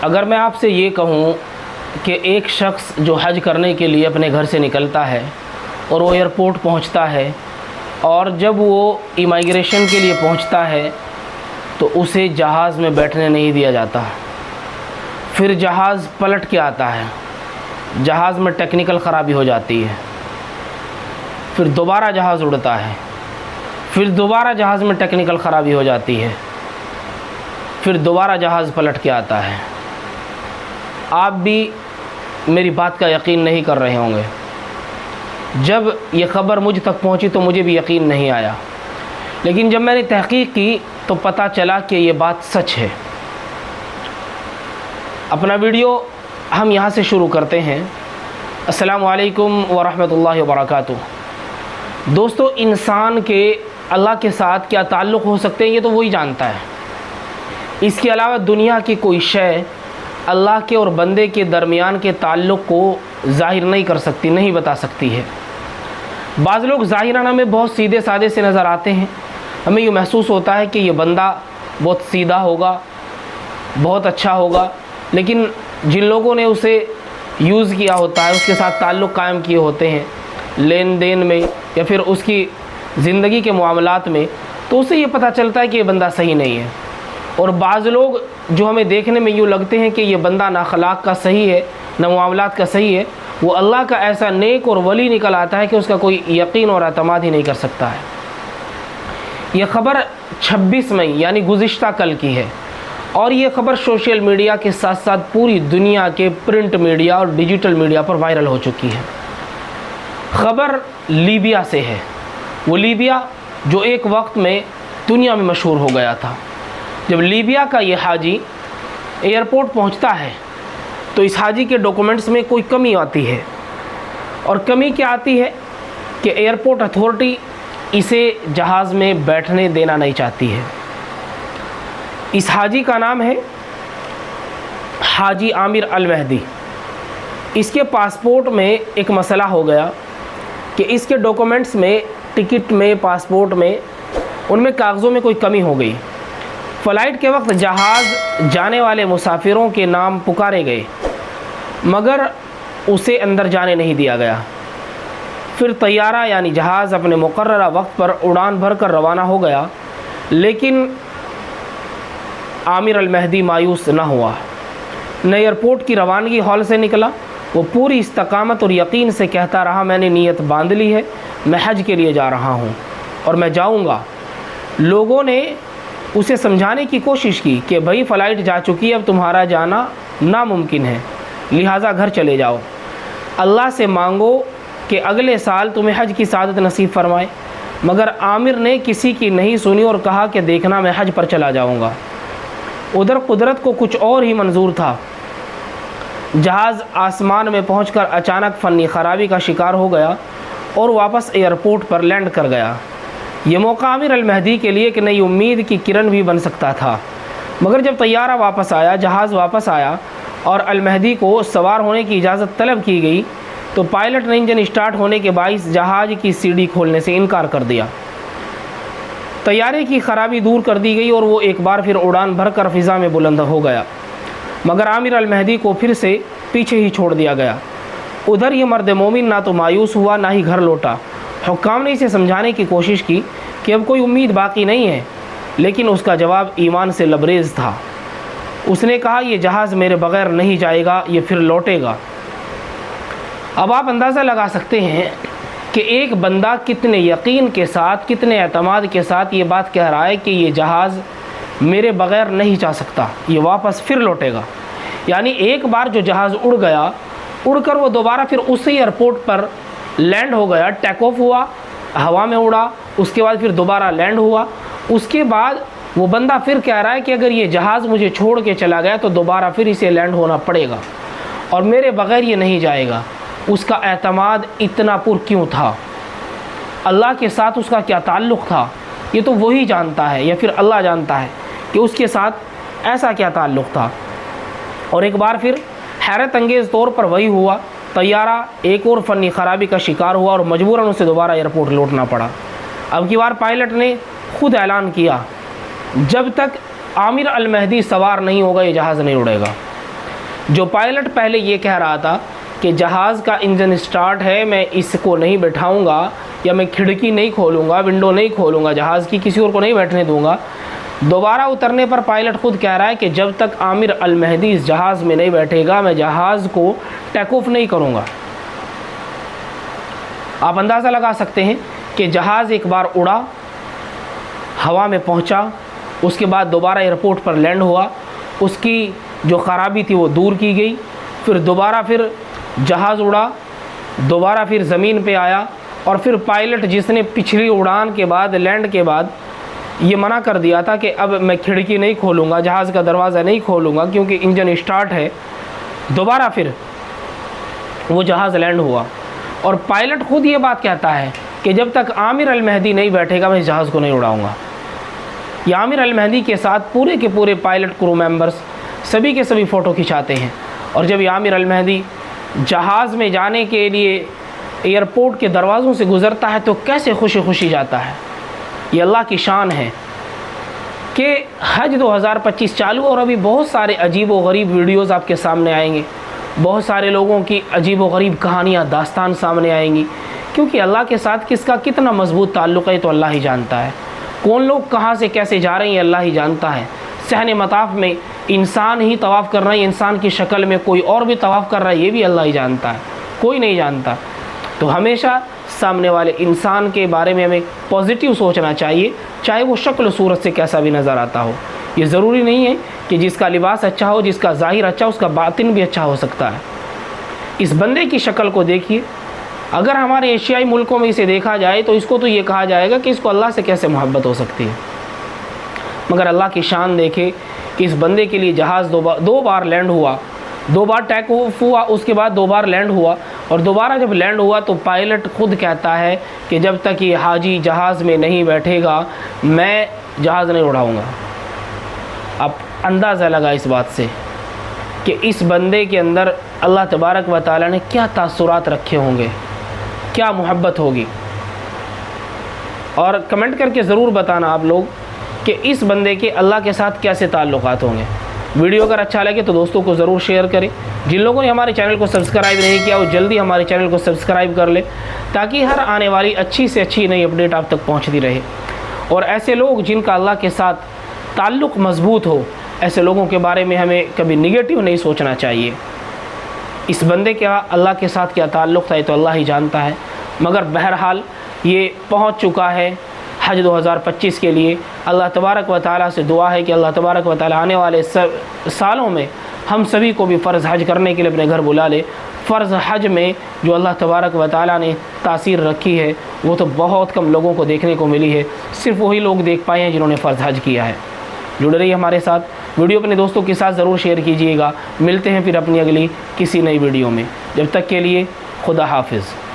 अगर मैं आपसे ये कहूँ कि एक शख्स जो हज करने के लिए अपने घर से निकलता है और वो एयरपोर्ट पहुंचता है, और जब वो इमिग्रेशन के लिए पहुंचता है तो उसे जहाज़ में बैठने नहीं दिया जाता। फिर जहाज़ पलट के आता है, जहाज़ में टेक्निकल ख़राबी हो जाती है, फिर दोबारा जहाज़ उड़ता है, फिर दोबारा जहाज़ में टेक्निकल ख़राबी हो जाती है, फिर दोबारा जहाज़ पलट के आता है। आप भी मेरी बात का यकीन नहीं कर रहे होंगे। जब ये ख़बर मुझ तक पहुंची तो मुझे भी यकीन नहीं आया, लेकिन जब मैंने तहक़ीक़ की तो पता चला कि ये बात सच है। अपना वीडियो हम यहाँ से शुरू करते हैं। अस्सलामु अलैकुम व रहमतुल्लाहि व बरकातुहू। दोस्तों, इंसान के अल्लाह के साथ क्या ताल्लुक़ हो सकते हैं ये तो वही जानता है। इसके अलावा दुनिया की कोई शय अल्लाह के और बंदे के दरमियान के ताल्लुक़ को ज़ाहिर नहीं कर सकती, नहीं बता सकती है। बाज़ लोग ज़ाहिराना में बहुत सीधे सादे से नज़र आते हैं। हमें ये महसूस होता है कि ये बंदा बहुत सीधा होगा, बहुत अच्छा होगा, लेकिन जिन लोगों ने उसे यूज़ किया होता है, उसके साथ ताल्लुक़ कायम किए होते हैं लेन देन में या फिर उसकी ज़िंदगी के मामलात में, तो उससे ये पता चलता है कि ये बंदा सही नहीं है। और बाज़ लोग जो हमें देखने में यूँ लगते हैं कि ये बंदा ना अखलाक का सही है ना मामलात का सही है, वो अल्लाह का ऐसा नेक और वली निकल आता है कि उसका कोई यकीन और एतमाद ही नहीं कर सकता है। यह ख़बर 26 मई यानी गुज़िश्ता कल की है, और ये ख़बर सोशल मीडिया के साथ साथ पूरी दुनिया के प्रिंट मीडिया और डिजिटल मीडिया पर वायरल हो चुकी है। ख़बर लीबिया से है। वो लीबिया जो एक वक्त में दुनिया में मशहूर हो गया था। जब लीबिया का ये हाजी एयरपोर्ट पहुंचता है तो इस हाजी के डॉक्यूमेंट्स में कोई कमी आती है, और कमी क्या आती है कि एयरपोर्ट अथॉरिटी इसे जहाज़ में बैठने देना नहीं चाहती है। इस हाजी का नाम है हाजी आमिर अल महदी। इसके पासपोर्ट में एक मसला हो गया कि इसके डॉक्यूमेंट्स में, टिकट में, पासपोर्ट में, उनमें कागज़ों में कोई कमी हो गई। फ़्लाइट के वक्त जहाज़ जाने वाले मुसाफिरों के नाम पुकारे गए, मगर उसे अंदर जाने नहीं दिया गया। फिर तैयारा यानी जहाज़ अपने मुकर्ररा वक्त पर उड़ान भरकर रवाना हो गया, लेकिन आमिर अल महदी मायूस न हुआ। न एयरपोर्ट की रवानगी हॉल से निकला। वो पूरी इस्तकामत और यकीन से कहता रहा, मैंने नीयत बांध ली है, मैं हज के लिए जा रहा हूँ और मैं जाऊँगा। लोगों ने उसे समझाने की कोशिश की कि भाई फ़्लाइट जा चुकी है, अब तुम्हारा जाना नामुमकिन है, लिहाजा घर चले जाओ। अल्लाह से मांगो कि अगले साल तुम्हें हज की सादत नसीब फरमाए। मगर आमिर ने किसी की नहीं सुनी और कहा कि देखना, मैं हज पर चला जाऊँगा। उधर कुदरत को कुछ और ही मंजूर था। जहाज़ आसमान में पहुंचकर अचानक फ़नी ख़राबी का शिकार हो गया और वापस एयरपोर्ट पर लैंड कर गया। ये मौका आमिर अल महदी के लिए एक नई उम्मीद की किरण भी बन सकता था। मगर जब तैयारा वापस आया, जहाज़ वापस आया और अल महदी को सवार होने की इजाज़त तलब की गई, तो पायलट ने इंजन स्टार्ट होने के बाइस जहाज़ की सीढ़ी खोलने से इनकार कर दिया। तैयारे की ख़राबी दूर कर दी गई और वो एक बार फिर उड़ान भरकर फ़िज़ा में बुलंद हो गया, मगर आमिर अल महदी को फिर से पीछे ही छोड़ दिया गया। उधर ये मर्द मोमिन ना तो मायूस हुआ ना ही घर लौटा। हुक्काम ने इसे समझाने की कोशिश की कि अब कोई उम्मीद बाकी नहीं है, लेकिन उसका जवाब ईमान से लबरेज़ था। उसने कहा, यह जहाज़ मेरे बग़ैर नहीं जाएगा, ये फिर लौटेगा। अब आप अंदाज़ा लगा सकते हैं कि एक बंदा कितने यकीन के साथ, कितने एतमाद के साथ ये बात कह रहा है कि ये जहाज़ मेरे बग़ैर नहीं जा सकता, ये वापस फिर लौटेगा। यानी एक बार जो जहाज़ उड़ गया, उड़कर वो दोबारा फिर उसी एयरपोर्ट पर लैंड हो गया, टेक ऑफ हुआ, हवा में उड़ा, उसके बाद फिर दोबारा लैंड हुआ। उसके बाद वो बंदा फिर कह रहा है कि अगर ये जहाज़ मुझे छोड़ के चला गया तो दोबारा फिर इसे लैंड होना पड़ेगा और मेरे बग़ैर ये नहीं जाएगा। उसका एतमाद इतना पुर क्यों था? अल्लाह के साथ उसका क्या ताल्लुक़ था, ये तो वही जानता है, या फिर अल्लाह जानता है कि उसके साथ ऐसा क्या ताल्लुक़ था। और एक बार फिर हैरत अंगेज़ तौर पर वही हुआ। तैयारा एक और फ़नी ख़राबी का शिकार हुआ और मजबूरन उसे दोबारा एयरपोर्ट लौटना पड़ा। अब की बार पायलट ने खुद ऐलान किया, जब तक आमिर अल महदी सवार नहीं होगा ये जहाज़ नहीं उड़ेगा। जो पायलट पहले ये कह रहा था कि जहाज़ का इंजन स्टार्ट है, मैं इसको नहीं बैठाऊंगा या मैं खिड़की नहीं खोलूंगा, विंडो नहीं खोलूंगा जहाज़ की, किसी और को नहीं बैठने दूंगा, दोबारा उतरने पर पायलट खुद कह रहा है कि जब तक आमिर अल महदी इस जहाज़ में नहीं बैठेगा मैं जहाज़ को टेक ऑफ नहीं करूंगा। आप अंदाज़ा लगा सकते हैं कि जहाज़ एक बार उड़ा, हवा में पहुंचा, उसके बाद दोबारा एयरपोर्ट पर लैंड हुआ, उसकी जो ख़राबी थी वो दूर की गई, फिर दोबारा फिर जहाज़ उड़ा, दोबारा फिर ज़मीन पे आया, और फिर पायलट जिसने पिछली उड़ान के बाद, लैंड के बाद ये मना कर दिया था कि अब मैं खिड़की नहीं खोलूँगा, जहाज़ का दरवाज़ा नहीं खोलूँगा क्योंकि इंजन स्टार्ट है, दोबारा फिर वो जहाज़ लैंड हुआ। और पायलट खुद ये बात कहता है कि जब तक आमिर अल महदी नहीं बैठेगा मैं इस जहाज़ को नहीं उड़ाऊँगा। ये आमिर अल महदी के साथ पूरे के पूरे पायलट क्रू मेंबर्स सभी के सभी फ़ोटो खिंचाते हैं। और जब ये आमिर अल महदी जहाज़ में जाने के लिए एयरपोर्ट के दरवाज़ों से गुज़रता है तो कैसे खुशी खुशी जाता है। ये अल्लाह की शान है कि हज 2025 चालू, और अभी बहुत सारे अजीब व गरीब वीडियोज़ आपके सामने आएंगे, बहुत सारे लोगों की अजीब व गरीब कहानियाँ, दास्तान सामने आएंगी, क्योंकि अल्लाह के साथ किसका कितना मजबूत ताल्लुक़ है तो अल्लाह ही जानता है। कौन लोग कहाँ से कैसे जा रहे हैं अल्लाह ही जानता है। सहने मताफ़ में इंसान ही तवाफ़ कर रहा है, इंसान की शक्ल में कोई और भी तवाफ़ कर रहा है, ये भी अल्लाह ही जानता है, कोई नहीं जानता। तो हमेशा सामने वाले इंसान के बारे में हमें पॉजिटिव सोचना चाहिए, चाहे वो शक्ल सूरत से कैसा भी नज़र आता हो। ये ज़रूरी नहीं है कि जिसका लिबास अच्छा हो, जिसका ज़ाहिर अच्छा हो, उसका बातिन भी अच्छा हो सकता है। इस बंदे की शक्ल को देखिए, अगर हमारे एशियाई मुल्कों में इसे देखा जाए तो इसको तो ये कहा जाएगा कि इसको अल्लाह से कैसे मोहब्बत हो सकती है। मगर अल्लाह की शान देखे कि इस बंदे के लिए जहाज़ दो बार लैंड हुआ, 2 बार टेक ऑफ हुआ, उसके बाद 2 बार लैंड हुआ, और दोबारा जब लैंड हुआ तो पायलट खुद कहता है कि जब तक ये हाजी जहाज़ में नहीं बैठेगा मैं जहाज़ नहीं उड़ाऊँगा। अब अंदाज़ा लगा इस बात से कि इस बंदे के अंदर अल्लाह तबारक व तआला ने क्या तासुरात रखे होंगे, क्या मोहब्बत होगी। और कमेंट करके ज़रूर बताना आप लोग कि इस बंदे के अल्लाह के साथ कैसे ताल्लुकात होंगे। वीडियो अगर अच्छा लगे तो दोस्तों को ज़रूर शेयर करें। जिन लोगों ने हमारे चैनल को सब्सक्राइब नहीं किया वो जल्दी हमारे चैनल को सब्सक्राइब कर ले, ताकि हर आने वाली अच्छी से अच्छी नई अपडेट आप तक पहुंचती रहे। और ऐसे लोग जिनका अल्लाह के साथ ताल्लुक़ मज़बूत हो, ऐसे लोगों के बारे में हमें कभी निगेटिव नहीं सोचना चाहिए। इस बंदे का अल्लाह के साथ क्या ताल्लुक़ था ये तो अल्लाह ही जानता है। मगर बहरहाल ये पहुँच चुका है हज 2025 के लिए। अल्लाह तबारक व तआला से दुआ है कि अल्लाह तबारक व तआला आने वाले सालों में हम सभी को भी फ़र्ज़ हज करने के लिए अपने घर बुला ले। फ़र्ज़ हज में जो अल्लाह तबारक व तआला ने तासीर रखी है वो तो बहुत कम लोगों को देखने को मिली है, सिर्फ़ वही लोग देख पाए हैं जिन्होंने फ़र्ज़ हज किया है। जुड़े रहिए हमारे साथ, वीडियो अपने दोस्तों के साथ ज़रूर शेयर कीजिएगा। मिलते हैं फिर अपनी अगली किसी नई वीडियो में, जब तक के लिए खुदा हाफिज़।